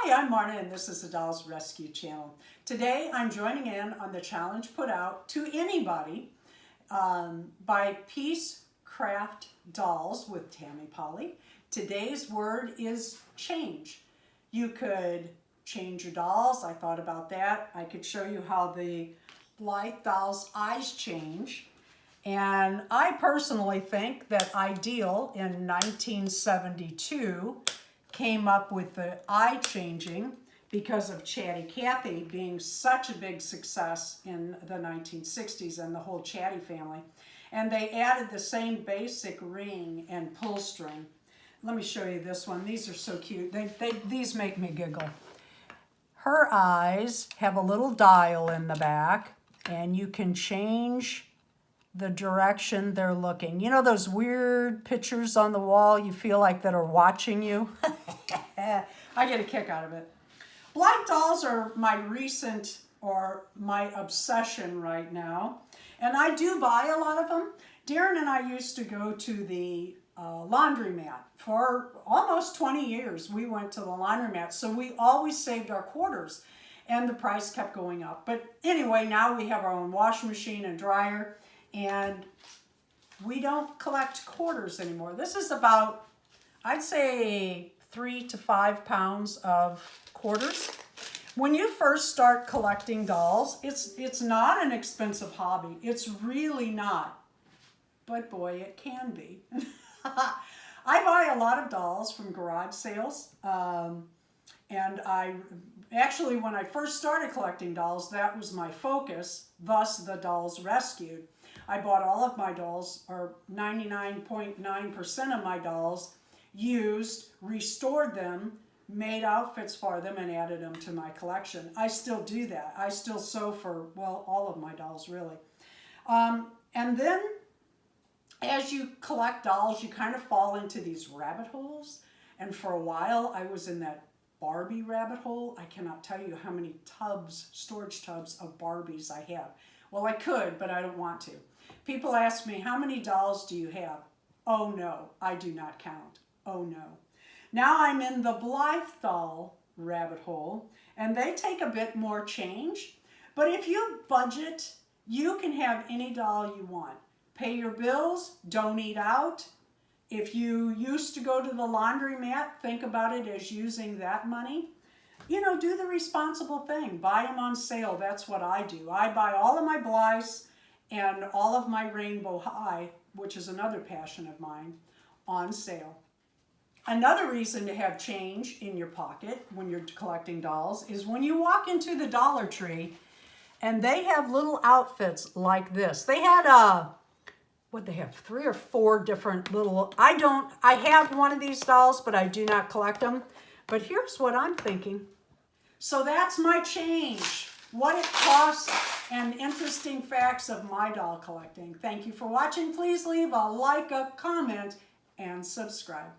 Hi, I'm Marna and this is the Dolls Rescue Channel. Today I'm joining in on the challenge put out to anybody by Peace Craft Dolls with Tammy Powley. Today's word is change. You could change your dolls. I thought about that. I could show you how the Blythe doll's eyes change. And I personally think that Ideal in 1972 came up with the eye changing because of Chatty Cathy being such a big success in the 1960s and the whole Chatty family. And they added the same basic ring and pull string. Let me show you this one. These are so cute. These make me giggle. Her eyes have a little dial in the back and you can change the direction they're looking. You know those weird pictures on the wall you feel like that are watching you? I get a kick out of it. Blythe dolls are my recent or my obsession right now. And I do buy a lot of them. Darren and I used to go to the laundromat for almost 20 years. We went to the laundromat, so we always saved our quarters and the price kept going up. But anyway, now we have our own washing machine and dryer. And we don't collect quarters anymore. This is about, I'd say, 3 to 5 pounds of quarters. When you first start collecting dolls, it's not an expensive hobby. It's really not. But boy, it can be. I buy a lot of dolls from garage sales. And actually, when I first started collecting dolls, that was my focus, thus the Dolls Rescued. I bought all of my dolls, or 99.9% of my dolls, used, restored them, made outfits for them, and added them to my collection. I still do that. I still sew for, well, all of my dolls, really. And then, as you collect dolls, you kind of fall into these rabbit holes. And for a while, I was in that Barbie rabbit hole. I cannot tell you how many tubs, storage tubs of Barbies I have. Well, I could, but I don't want to. People ask me, how many dolls do you have? Oh no, I do not count. Oh no. Now I'm in the Blythe doll rabbit hole, and they take a bit more change. But if you budget, you can have any doll you want. Pay your bills, don't eat out. If you used to go to the laundromat, think about it as using that money. You know, do the responsible thing. Buy them on sale. That's what I do. I buy all of my Blythes and all of my Rainbow High, which is another passion of mine, on sale. Another reason to have change in your pocket when you're collecting dolls is when you walk into the Dollar Tree and they have little outfits like this. They had what they have, 3 or 4 different little, I have one of these dolls, but I do not collect them. But here's what I'm thinking. So that's my change, what it costs, and interesting facts of my doll collecting. Thank you for watching. Please leave a like, a comment, and subscribe.